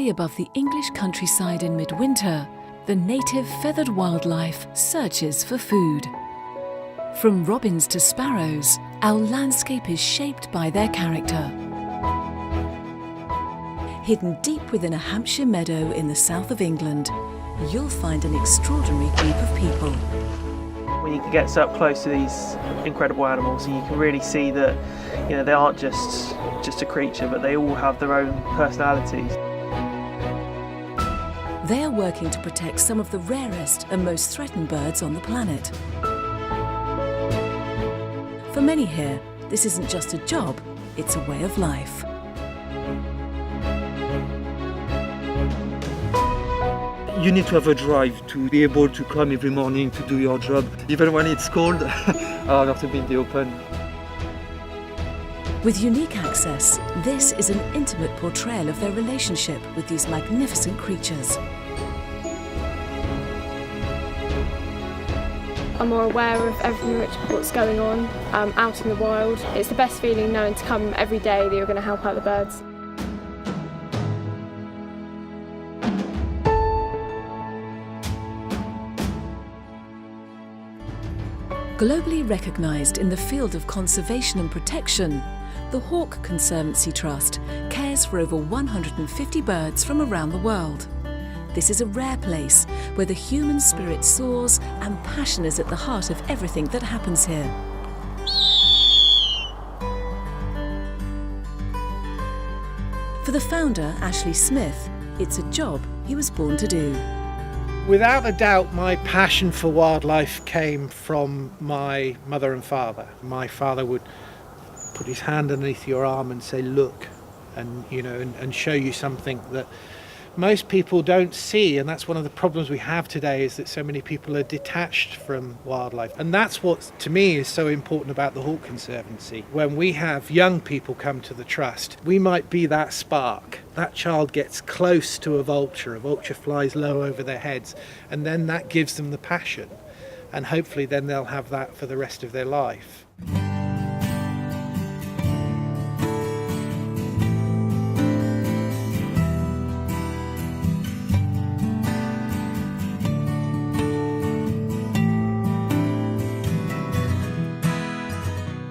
High above the English countryside in midwinter, the native feathered wildlife searches for food. From robins to sparrows, our landscape is shaped by their character. Hidden deep within a Hampshire meadow in the south of England, you'll find an extraordinary group of people. When you can get so up close to these incredible animals, and you can really see that, you know, they aren't just a creature, but they all have their own personalities. They are working to protect some of the rarest and most threatened birds on the planet. For many here, this isn't just a job, it's a way of life. You need to have a drive to be able to come every morning to do your job, even when it's cold. I have to be in the open. With unique access, this is an intimate portrayal of their relationship with these magnificent creatures. I'm more aware of everything what's going on out in the wild. It's the best feeling knowing to come every day that you're going to help out the birds. Globally recognised in the field of conservation and protection, the Hawk Conservancy Trust cares for over 150 birds from around the world. This is a rare place where the human spirit soars and passion is at the heart of everything that happens here. For the founder, Ashley Smith, it's a job he was born to do. Without a doubt, my passion for wildlife came from my mother and father. My father would put his hand underneath your arm and say, look, and and show you something that most people don't see, and that's one of the problems we have today, is that so many people are detached from wildlife. And that's what, to me, is so important about the Hawk Conservancy. When we have young people come to the Trust, we might be that spark. That child gets close to a vulture flies low over their heads, and then that gives them the passion. And hopefully then they'll have that for the rest of their life.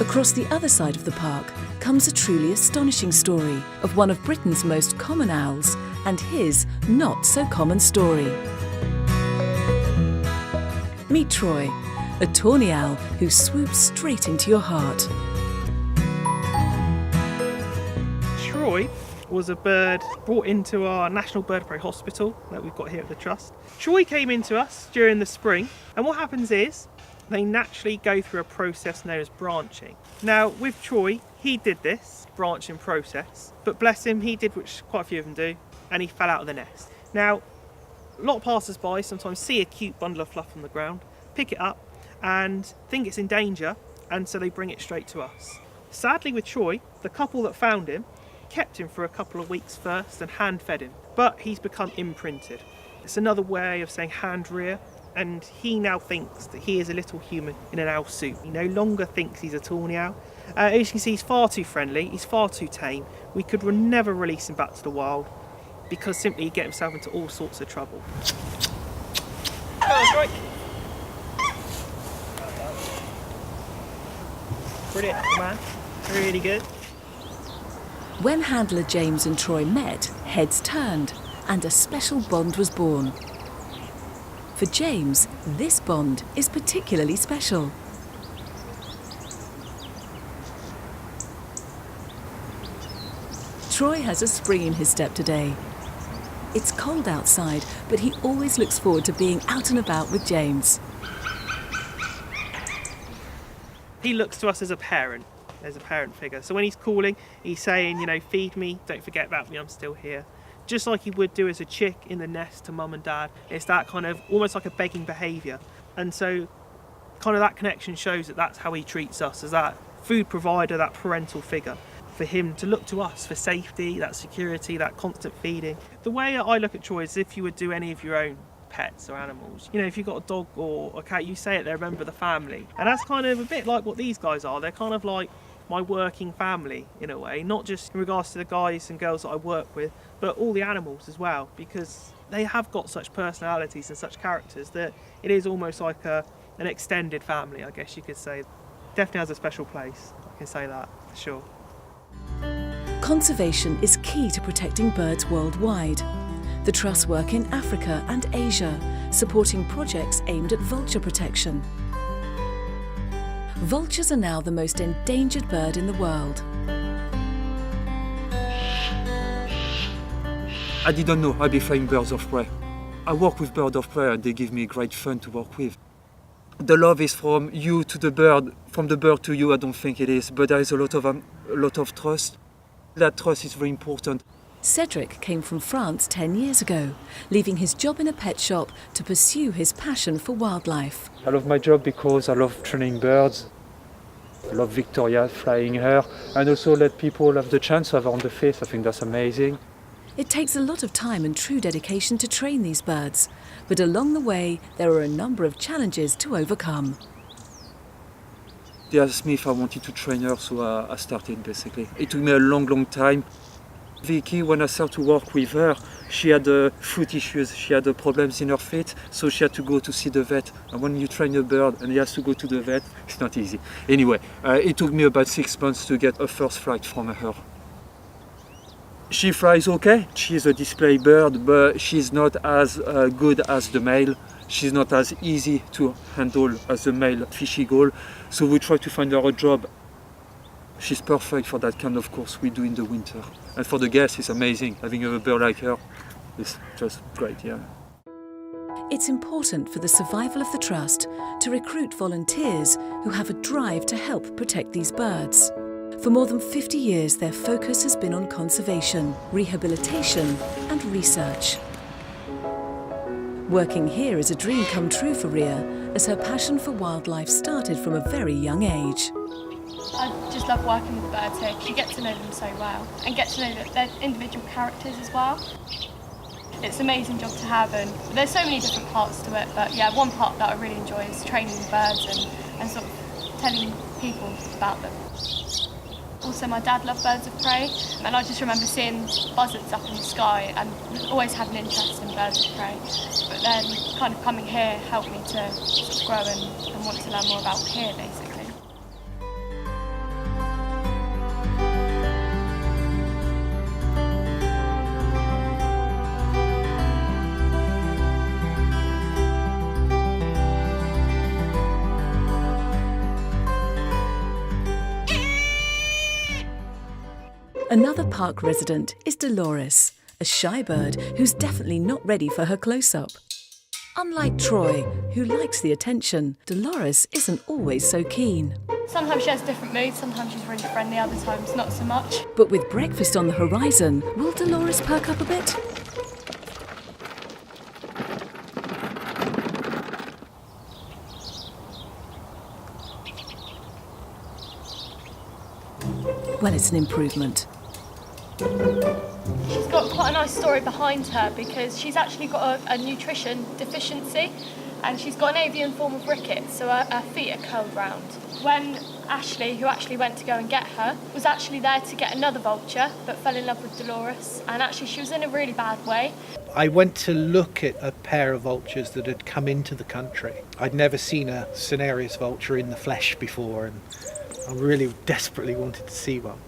Across the other side of the park comes a truly astonishing story of one of Britain's most common owls and his not-so-common story. Meet Troy, a tawny owl who swoops straight into your heart. Troy was a bird brought into our National Bird Prey Hospital that we've got here at the Trust. Troy came into us during the spring, and what happens is they naturally go through a process known as branching. Now with Troy, he did this branching process, but bless him, he did which quite a few of them do, and he fell out of the nest. Now, a lot of passers-by sometimes see a cute bundle of fluff on the ground, pick it up and think it's in danger, and so they bring it straight to us. Sadly with Troy, the couple that found him kept him for a couple of weeks first and hand-fed him, but he's become imprinted. It's another way of saying hand-rear, and he now thinks that he is a little human in an owl suit. He no longer thinks he's a tawny owl. As you can see, he's far too friendly, he's far too tame. We could never release him back to the wild because simply he'd get himself into all sorts of trouble. Oh, right. Brilliant, man. Really good. When handler James and Troy met, heads turned and a special bond was born. For James, this bond is particularly special. Troy has a spring in his step today. It's cold outside, but he always looks forward to being out and about with James. He looks to us as a parent figure. So when he's calling, he's saying, feed me, don't forget about me, I'm still here. Just like he would do as a chick in the nest to mum and dad. It's that kind of almost like a begging behaviour. And so kind of that connection shows that that's how he treats us, as that food provider, that parental figure. For him to look to us for safety, that security, that constant feeding. The way I look at Troy is if you would do any of your own pets or animals. If you've got a dog or a cat, you say it, they're a member of the family. And that's kind of a bit like what these guys are. They're kind of like my working family in a way, not just in regards to the guys and girls that I work with, but all the animals as well, because they have got such personalities and such characters that it is almost like an extended family, I guess you could say. Definitely has a special place, I can say that for sure. Conservation is key to protecting birds worldwide. The Trust work in Africa and Asia, supporting projects aimed at vulture protection. Vultures are now the most endangered bird in the world. I didn't know I'd be flying birds of prey. I work with birds of prey and they give me great fun to work with. The love is from you to the bird, from the bird to you. I don't think it is, but there is a lot of trust. That trust is very important. Cedric came from France 10 years ago, leaving his job in a pet shop to pursue his passion for wildlife. I love my job because I love training birds. I love Victoria, flying her, and also let people have the chance to have her on the face. I think that's amazing. It takes a lot of time and true dedication to train these birds, but along the way there are a number of challenges to overcome. They asked me if I wanted to train her, so I started basically. It took me a long time. Vicky, when I started to work with her, she had foot issues, she had problems in her feet, so she had to go to see the vet. And when you train a bird and he has to go to the vet, it's not easy. Anyway, it took me about 6 months to get a first flight from her. She flies okay, she's a display bird, but she's not as good as the male. She's not as easy to handle as the male fishy gull, so we try to find her a job. She's perfect for that kind of course we do in the winter. And for the guests, it's amazing. Having a bird like her is just great, yeah. It's important for the survival of the Trust to recruit volunteers who have a drive to help protect these birds. For more than 50 years, their focus has been on conservation, rehabilitation and research. Working here is a dream come true for Ria, as her passion for wildlife started from a very young age. I just love working with the birds here because you get to know them so well and get to know their individual characters as well. It's an amazing job to have, and there's so many different parts to it, but yeah, one part that I really enjoy is training the birds and sort of telling people about them. Also, my dad loved birds of prey, and I just remember seeing buzzards up in the sky and always had an interest in birds of prey. But then kind of coming here helped me to sort of grow and want to learn more about here, basically. Another park resident is Dolores, a shy bird who's definitely not ready for her close-up. Unlike Troy, who likes the attention, Dolores isn't always so keen. Sometimes she has different moods, sometimes she's really friendly, other times not so much. But with breakfast on the horizon, will Dolores perk up a bit? Well, it's an improvement. She's got quite a nice story behind her because she's actually got a nutrition deficiency and she's got an avian form of rickets, so her feet are curled round. When Ashley, who actually went to go and get her, was actually there to get another vulture but fell in love with Dolores, and actually she was in a really bad way. I went to look at a pair of vultures that had come into the country. I'd never seen a cinereous vulture in the flesh before, and I really desperately wanted to see one.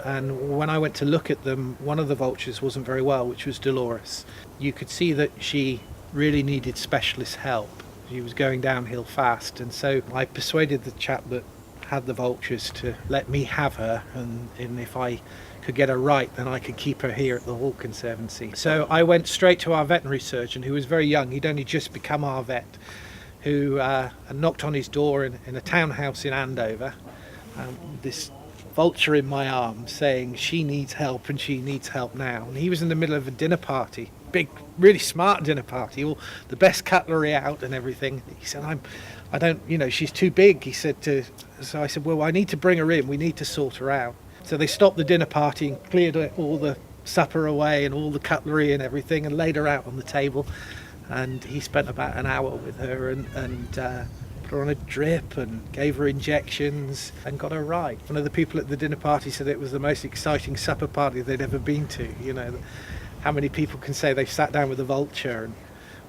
And when I went to look at them, one of the vultures wasn't very well, which was Dolores. You could see that she really needed specialist help. She was going downhill fast, and so I persuaded the chap that had the vultures to let me have her, and if I could get her right, then I could keep her here at the Hawk Conservancy. So I went straight to our veterinary surgeon, who was very young. He'd only just become our vet, who knocked on his door in a townhouse in Andover. This vulture in my arms saying she needs help and she needs help now. And he was in the middle of a dinner party, big, really smart dinner party, all the best cutlery out and everything. He said, I don't, she's too big. He said so I said, well, I need to bring her in. We need to sort her out. So they stopped the dinner party and cleared all the supper away and all the cutlery and everything and laid her out on the table. And he spent about an hour with her and put her on a drip and gave her injections and got her right. One of the people at the dinner party said it was the most exciting supper party they'd ever been to. You know, how many people can say they've sat down with a vulture and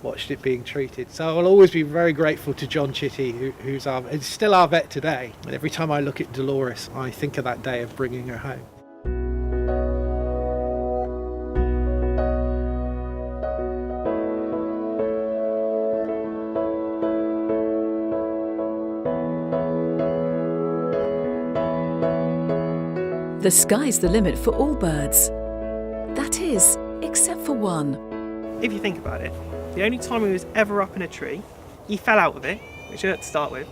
watched it being treated? So I'll always be very grateful to John Chitty, who's still our vet today. And every time I look at Dolores, I think of that day of bringing her home. The sky's the limit for all birds. That is, except for one. If you think about it, the only time he was ever up in a tree, he fell out of it, which hurt to start with,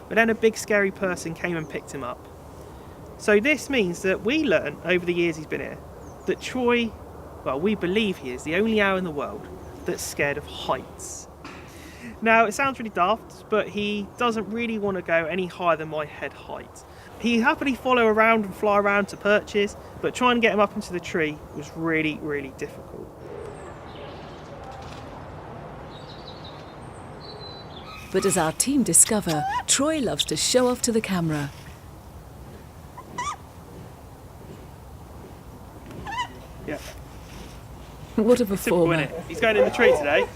but then a big scary person came and picked him up. So this means that we learned over the years he's been here that Troy, well, we believe he is the only owl in the world that's scared of heights. Now, it sounds really daft, but he doesn't really want to go any higher than my head height. He happily follow around and fly around to perches, but trying to get him up into the tree was really, really difficult. But as our team discover, Troy loves to show off to the camera. Yeah. What a Typical, performer. isn't it? He's going in the tree today.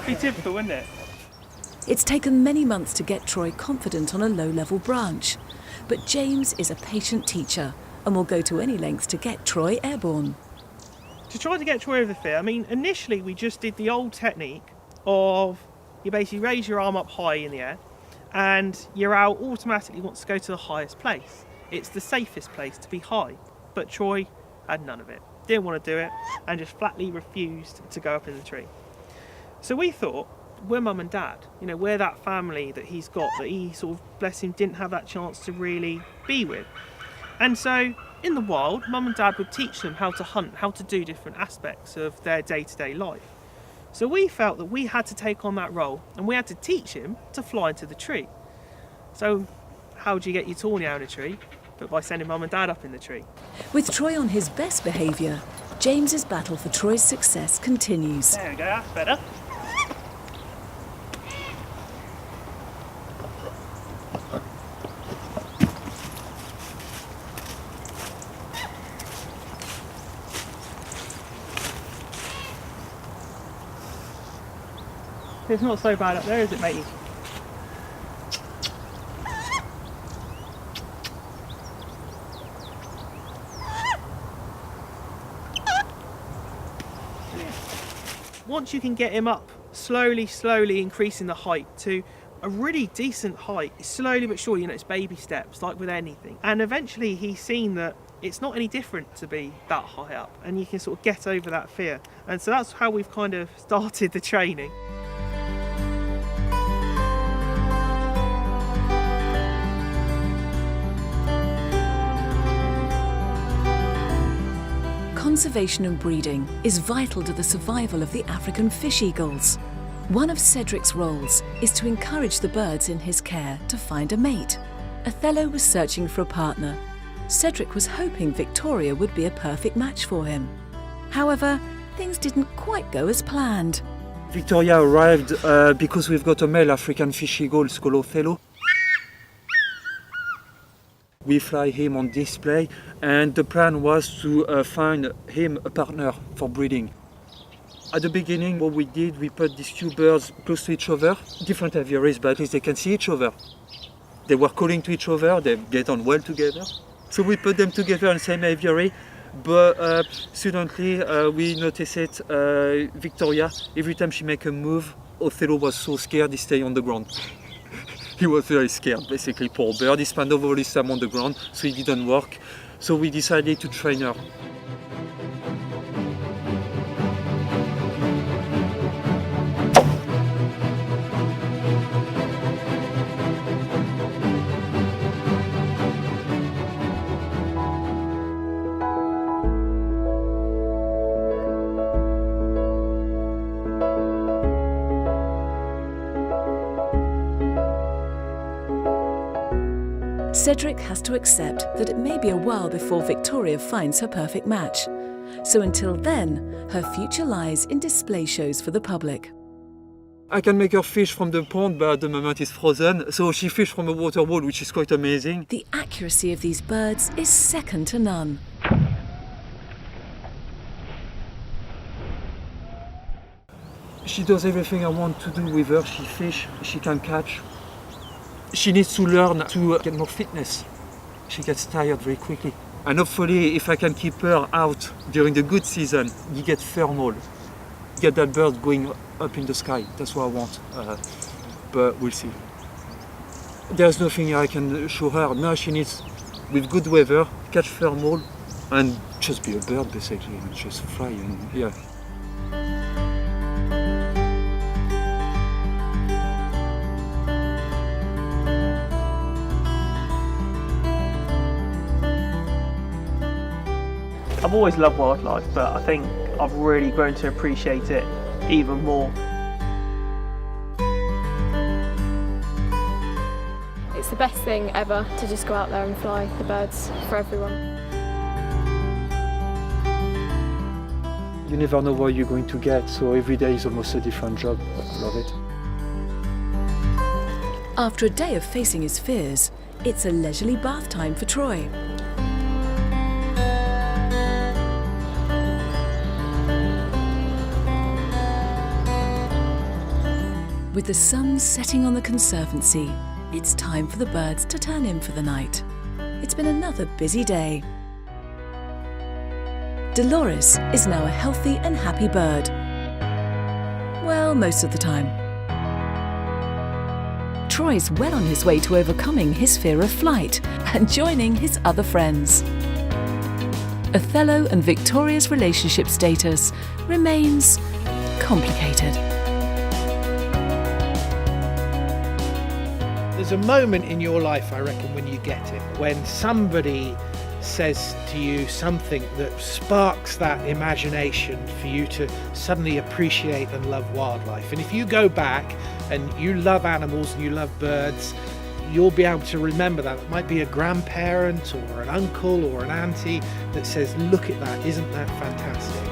Be typical, isn't it? It's taken many months to get Troy confident on a low-level branch. But James is a patient teacher and will go to any lengths to get Troy airborne. To try to get Troy over the fear, I mean, initially we just did the old technique of you basically raise your arm up high in the air and your owl automatically wants to go to the highest place. It's the safest place to be high. But Troy had none of it. Didn't want to do it and just flatly refused to go up in the tree. So we thought, we're mum and dad, you know, we're that family that he's got, that he sort of, bless him, didn't have that chance to really be with. And so in the wild, mum and dad would teach them how to hunt, how to do different aspects of their day-to-day life. So we felt that we had to take on that role and we had to teach him to fly into the tree. So how do you get your tawny out of a tree? But by sending mum and dad up in the tree. With Troy on his best behaviour, James's battle for Troy's success continues. There we go, that's better. It's not so bad up there, is it, matey? Once you can get him up, slowly increasing the height to a really decent height, slowly but surely, you know, it's baby steps, like with anything. And eventually he's seen that it's not any different to be that high up, and you can sort of get over that fear. And so that's how we've kind of started the training. Conservation and breeding is vital to the survival of the African fish eagles. One of Cedric's roles is to encourage the birds in his care to find a mate. Othello was searching for a partner. Cedric was hoping Victoria would be a perfect match for him. However, things didn't quite go as planned. Victoria arrived because we've got a male African fish eagle called Othello. We fly him on display, and the plan was to find him a partner for breeding. At the beginning, what we did, we put these two birds close to each other, different aviaries, but at least they can see each other. They were calling to each other, they get on well together. So we put them together in the same aviary, but suddenly we noticed it, Victoria, every time she make a move, Othello was so scared he stayed on the ground. He was very scared, basically, poor bird. He spent all his time on the ground, so he didn't work. So we decided to train her. Cedric has to accept that it may be a while before Victoria finds her perfect match. So until then, her future lies in display shows for the public. I can make her fish from the pond, but at the moment it's frozen. So she fished from a water wall, which is quite amazing. The accuracy of these birds is second to none. She does everything I want to do with her. She fish, she can catch. She needs to learn to get more fitness. She gets tired very quickly. And hopefully, if I can keep her out during the good season, you get thermal. Get that bird going up in the sky. That's what I want. But we'll see. There's nothing I can show her. Now she needs, with good weather, catch thermal and just be a bird basically, and just fly and yeah. I've always loved wildlife, but I think I've really grown to appreciate it even more. It's the best thing ever to just go out there and fly the birds for everyone. You never know what you're going to get, so every day is almost a different job. I love it. After a day of facing his fears, it's a leisurely bath time for Troy. With the sun setting on the conservancy, it's time for the birds to turn in for the night. It's been another busy day. Dolores is now a healthy and happy bird. Well, most of the time. Troy's well on his way to overcoming his fear of flight and joining his other friends. Othello and Victoria's relationship status remains complicated. There's a moment in your life, I reckon, when you get it, when somebody says to you something that sparks that imagination for you to suddenly appreciate and love wildlife. And if you go back and you love animals and you love birds, you'll be able to remember that. It might be a grandparent or an uncle or an auntie that says, look at that, isn't that fantastic?